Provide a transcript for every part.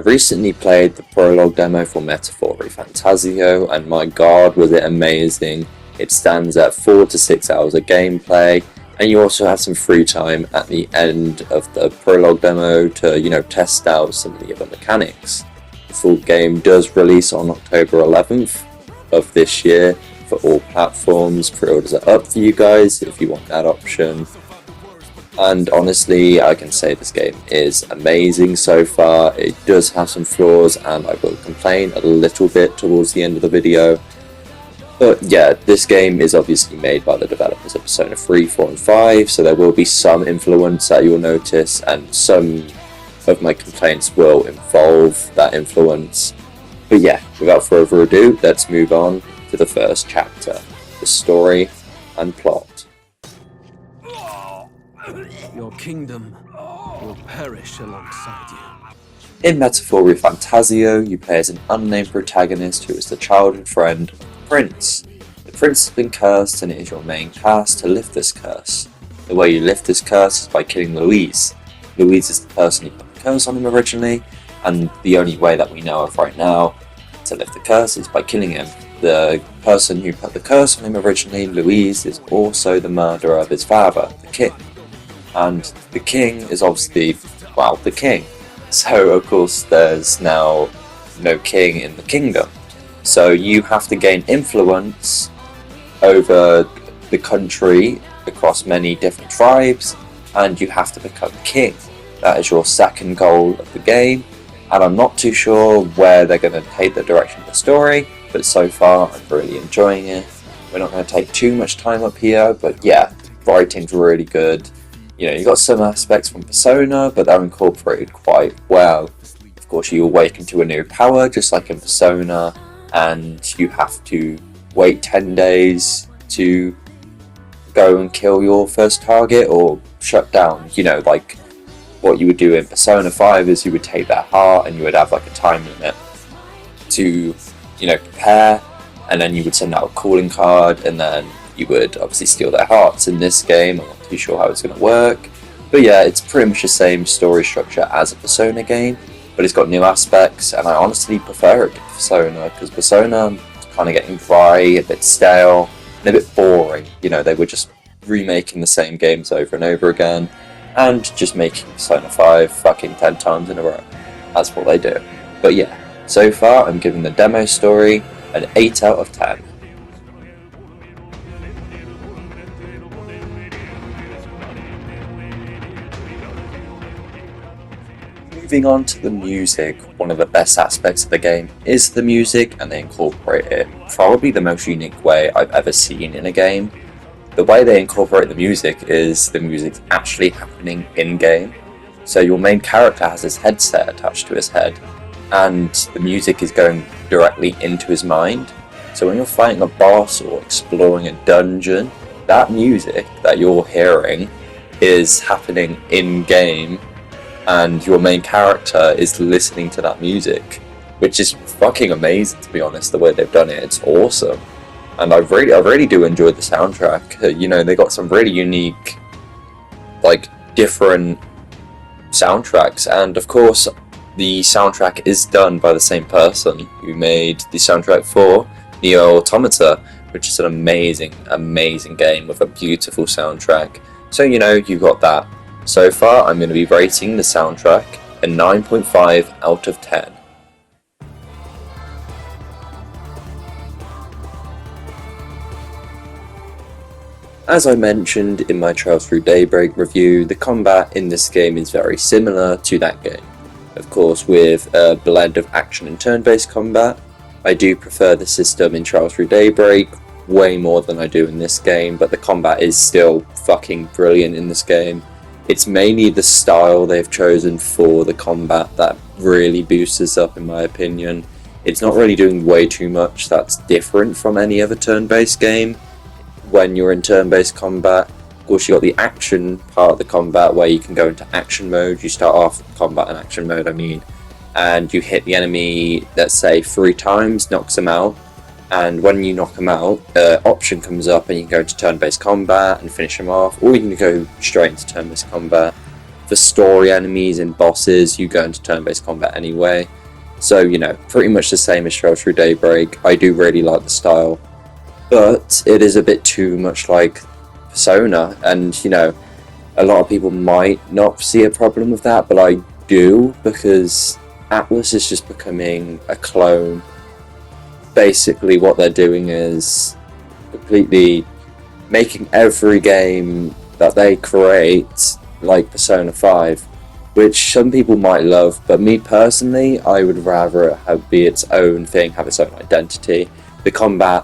recently played the prologue demo for Metaphorrefantazio, and my god was it amazing. It stands at 4 to 6 hours of gameplay, and you also have some free time at the end of the prologue demo to, test out some of the other mechanics. The full game does release on October 11th of this year for all platforms. Pre-orders are up for you guys if you want that option. And honestly, I can say this game is amazing so far. It does have some flaws, and I will complain a little bit towards the end of the video. But yeah, this game is obviously made by the developers of Persona 3, 4 and 5, so there will be some influence that you'll notice, and some of my complaints will involve that influence. But yeah, without further ado, let's move on to the first chapter, the story and plot. Your kingdom will perish alongside you. In Metaphorrefantazio, you play as an unnamed protagonist who is the childhood friend of the prince. The prince has been cursed, and it is your main task to lift this curse. The way you lift this curse is by killing Louise. Louise is the person who put the curse on him originally, and the only way that we know of right now to lift the curse is by killing him. The person who put the curse on him originally, Louise, is also the murderer of his father, the king. And the king is obviously, well, the king. So, of course, there's now no king in the kingdom. So you have to gain influence over the country across many different tribes, and you have to become king. That is your second goal of the game, and I'm not too sure where they're going to take the direction of the story, but so far I'm really enjoying it. We're not going to take too much time up here, but yeah, writing's really good. You got some aspects from Persona, but they're incorporated quite well. Of course, you awaken to a new power, just like in Persona, and you have to wait 10 days to go and kill your first target or shut down. Like what you would do in Persona 5 is you would take their heart and you would have like a time limit to, prepare, and then you would send out a calling card, and then you would obviously steal their hearts. In this game, I'm not too sure how it's going to work, but yeah, it's pretty much the same story structure as a Persona game, but it's got new aspects, and I honestly prefer it to Persona, because Persona is kind of getting dry, a bit stale, and a bit boring. They were just remaking the same games over and over again, and just making Persona 5 fucking 10 times in a row. That's what they do. But yeah, so far I'm giving the demo story an 8 out of 10. Moving on to the music, one of the best aspects of the game is the music, and they incorporate it probably the most unique way I've ever seen in a game. The way they incorporate the music is the music's actually happening in-game. So your main character has his headset attached to his head, and the music is going directly into his mind. So when you're fighting a boss or exploring a dungeon, that music that you're hearing is happening in-game, and your main character is listening to that music, which is fucking amazing, to be honest. The way they've done it, it's awesome, and I really do enjoy the soundtrack. They got some really unique, different soundtracks, and of course the soundtrack is done by the same person who made the soundtrack for Neo Automata, which is an amazing game with a beautiful soundtrack. So you've got that. So far, I'm going to be rating the soundtrack a 9.5 out of 10. As I mentioned in my Trails Through Daybreak review, the combat in this game is very similar to that game. Of course, with a blend of action and turn-based combat. I do prefer the system in Trails Through Daybreak way more than I do in this game, but the combat is still fucking brilliant in this game. It's mainly the style they've chosen for the combat that really boosts us up, in my opinion. It's not really doing way too much that's different from any other turn-based game. When you're in turn-based combat, of course you got the action part of the combat where you can go into action mode. You start off with combat and action mode, and you hit the enemy, let's say 3 times, knocks them out. And when you knock them out, option comes up and you can go into turn-based combat and finish them off, or you can go straight into turn-based combat. for story enemies and bosses, you go into turn-based combat anyway. So, you know, pretty much the same as Trails Through Daybreak. I do really like the style, but it is a bit too much like Persona, and, you know, a lot of people might not see a problem with that, but I do, because Atlus is just becoming a clone. Basically, what they're doing is completely making every game that they create like Persona 5, which some people might love, but me personally, I would rather it be its own thing, have its own identity. The combat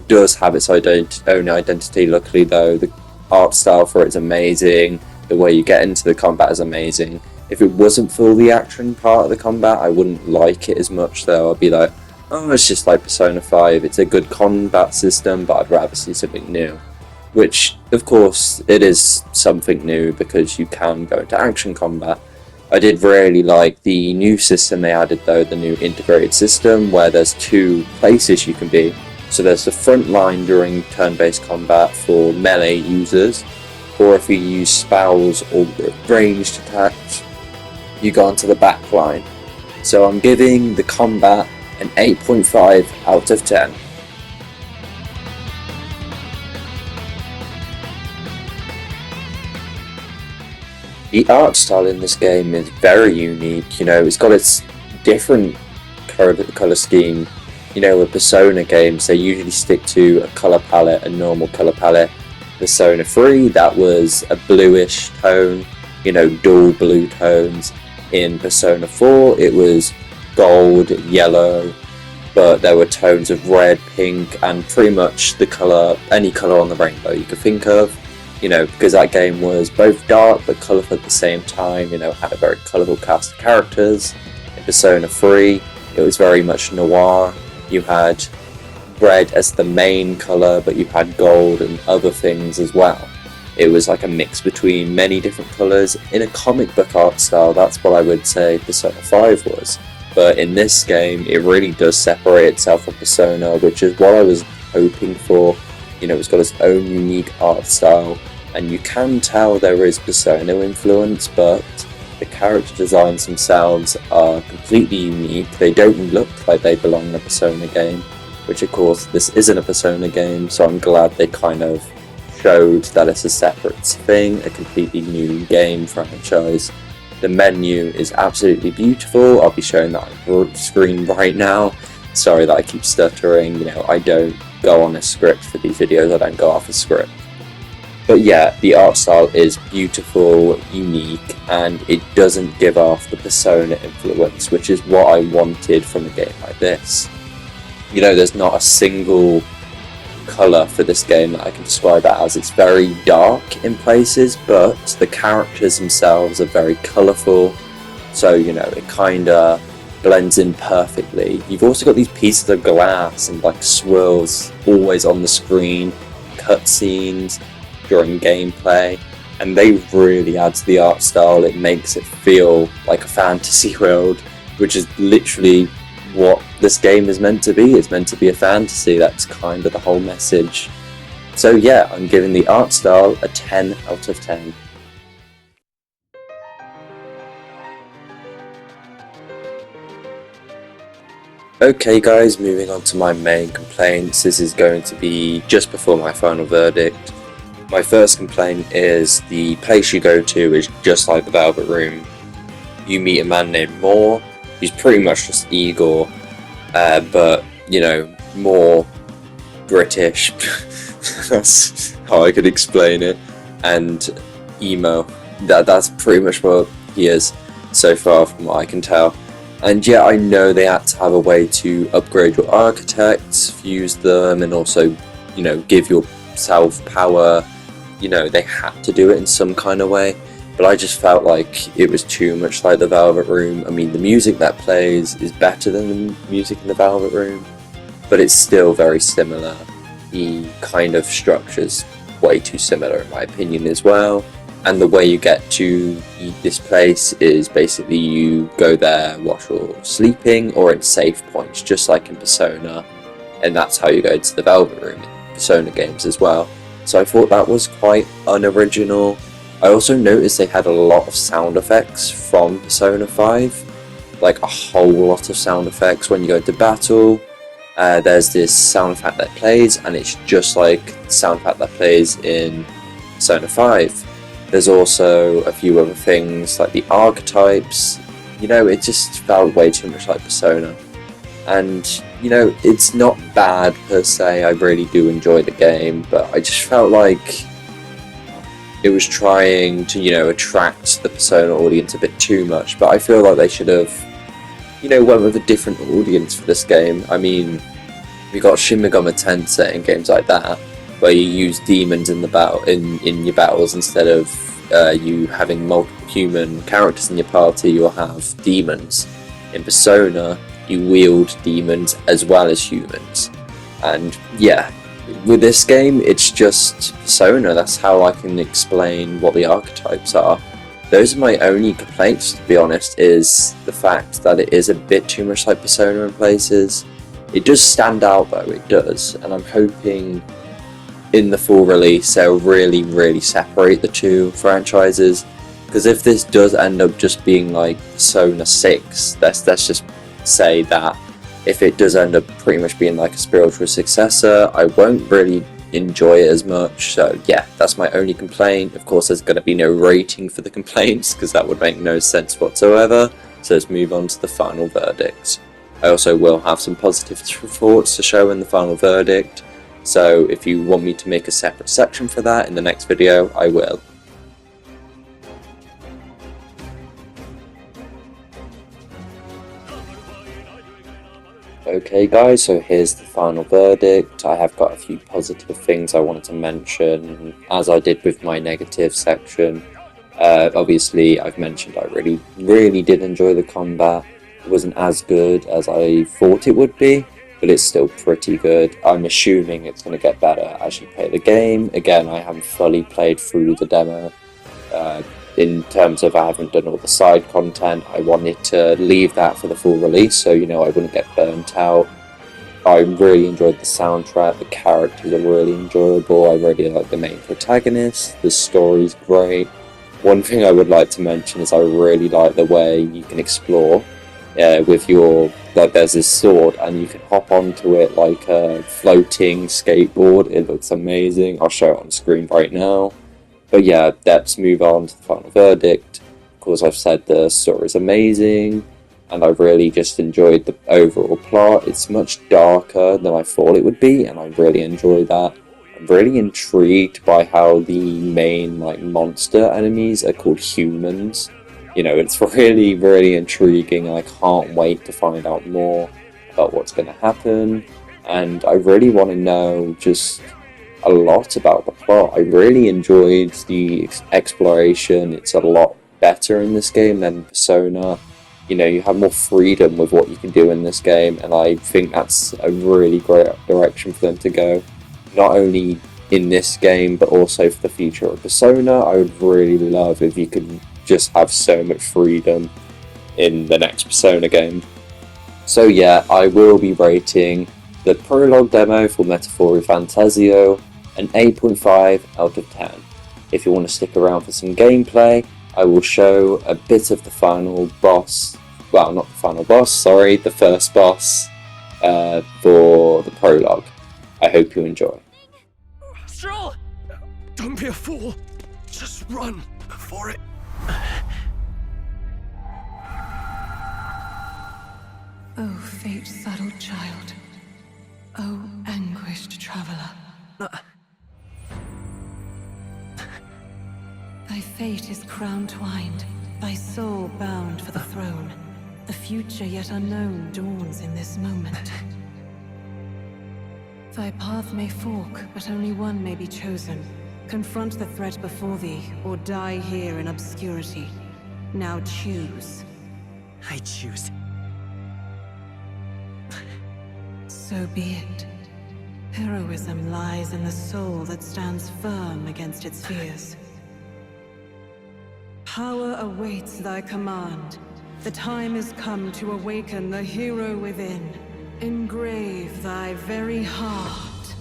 does have its own identity, luckily though. The art style for it is amazing, the way you get into the combat is amazing. If it wasn't for the action part of the combat, I wouldn't like it as much though. I'd be like, oh, it's just like Persona 5, it's a good combat system, but I'd rather see something new. Which, of course, it is something new because you can go into action combat. I did really like the new system they added though, the new integrated system, where there's 2 places you can be. So there's the front line during turn-based combat for melee users, or if you use spells or ranged attacks, you go onto the back line. So I'm giving the combat an 8.5 out of 10. The art style in this game is very unique, you know, it's got its different colour scheme. You know, with Persona games, they usually stick to a colour palette, a normal colour palette. Persona 3, that was a bluish tone, you know, dual blue tones. In Persona 4, it was gold, yellow, but there were tones of red, pink, and pretty much the colour, any colour on the rainbow you could think of. You know, because that game was both dark but colourful at the same time, you know, had a very colourful cast of characters. In Persona 3, it was very much noir. You had red as the main colour, but you had gold and other things as well. It was like a mix between many different colours. In a comic book art style, that's what I would say Persona 5 was. But in this game, it really does separate itself from Persona, which is what I was hoping for. You know, it's got its own unique art style, and you can tell there is Persona influence, but the character designs themselves are completely unique. They don't look like they belong in a Persona game, which of course this isn't a Persona game, so I'm glad they kind of showed that it's a separate thing, a completely new game franchise. The menu is absolutely beautiful. I'll be showing that on screen right now. Sorry that I keep stuttering, you know, I don't go on a script for these videos, I don't go off a script. But yeah, the art style is beautiful, unique, and it doesn't give off the Persona influence, which is what I wanted from a game like this. You know, there's not a single colour for this game that I can describe it as. It's very dark in places, but the characters themselves are very colourful, so, you know, it kinda blends in perfectly. You've also got these pieces of glass and like swirls always on the screen, cutscenes during gameplay, and they really add to the art style. It makes it feel like a fantasy world, which is literally what this game is meant to be. It's meant to be a fantasy. That's kind of the whole message. So yeah, I'm giving the art style a 10 out of 10. Okay guys, moving on to my main complaints. This is going to be just before my final verdict. My first complaint is the place you go to is just like the Velvet Room. You meet a man named Moore. He's pretty much just Igor, but, you know, more British. That's how I could explain it. And emo. That's pretty much what he is so far from what I can tell. And yeah, I know they had to have a way to upgrade your architects, fuse them, and also, you know, give yourself power. You know, they had to do it in some kind of way, but I just felt like it was too much like the Velvet Room. I mean, the music that plays is better than the music in the Velvet Room, but it's still very similar. The kind of structure's way too similar in my opinion as well. And the way you get to this place is basically you go there whilst you're sleeping or at safe points, just like in Persona, and that's how you go to the Velvet Room in Persona games as well. So I thought that was quite unoriginal. I also noticed they had a lot of sound effects from Persona 5, like a whole lot of sound effects when you go into battle. There's this sound effect that plays, and it's just like the sound effect that plays in Persona 5. There's also a few other things like the archetypes. You know, it just felt way too much like Persona. And, you know, it's not bad per se, I really do enjoy the game, but I just felt like it was trying to, you know, attract the Persona audience a bit too much, but I feel like they should have, you know, went with a different audience for this game. I mean, we got Shin Megami Tensei and games like that, where you use demons in the battle in your battles instead of you having multiple human characters in your party. You'll have demons. In Persona, you wield demons as well as humans, and yeah. With this game, it's just Persona. That's how I can explain what the archetypes are. Those are my only complaints, to be honest, is the fact that it is a bit too much like Persona in places. It does stand out though, it does, and I'm hoping in the full release they'll really separate the two franchises, because if this does end up just being like Persona 6, let's just say that if it does end up pretty much being like a spiritual successor, I won't really enjoy it as much. So yeah, that's my only complaint. Of course, there's going to be no rating for the complaints, because that would make no sense whatsoever. So let's move on to the final verdict. I also will have some positive thoughts to show in the final verdict, so if you want me to make a separate section for that in the next video, I will. Okay guys, so here's the final verdict. I have got a few positive things I wanted to mention, as I did with my negative section. Obviously, I've mentioned I really did enjoy the combat. It wasn't as good as I thought it would be, but it's still pretty good. I'm assuming it's going to get better as you play the game. Again, I haven't fully played through the demo. In terms of I haven't done all the side content, I wanted to leave that for the full release, so you know I wouldn't get burnt out. I really enjoyed the soundtrack, the characters are really enjoyable, I really like the main protagonist, the story's great. One thing I would like to mention is I really like the way you can explore with your, like there's this sword and you can hop onto it like a floating skateboard. It looks amazing. I'll show it on screen right now. But yeah, let's move on to the final verdict. Of course, I've said the story is amazing, and I really just enjoyed the overall plot. It's much darker than I thought it would be, and I really enjoy that. I'm really intrigued by how the main monster enemies are called humans. You know, it's really intriguing, and I can't wait to find out more about what's going to happen. And I really want to know just a lot about the plot. I really enjoyed the exploration. It's a lot better in this game than Persona. You know, you have more freedom with what you can do in this game, and I think that's a really great direction for them to go. Not only in this game, but also for the future of Persona. I would really love if you could just have so much freedom in the next Persona game. So yeah, I will be rating the prologue demo for Metaphorrefantazio an 8.5 out of 10. If you want to stick around for some gameplay, I will show a bit of the final boss, well, not the final boss, sorry, the first boss for the prologue. I hope you enjoy. Stroll! Don't be a fool. Just run for it. Oh, fate-saddled child. Oh, anguished traveler. Thy fate is crown-twined, thy soul bound for the throne. The future yet unknown dawns in this moment. Thy path may fork, but only one may be chosen. Confront the threat before thee, or die here in obscurity. Now choose. I choose. So be it. Heroism lies in the soul that stands firm against its fears. Power awaits thy command. The time is come to awaken the hero within. Engrave thy very heart.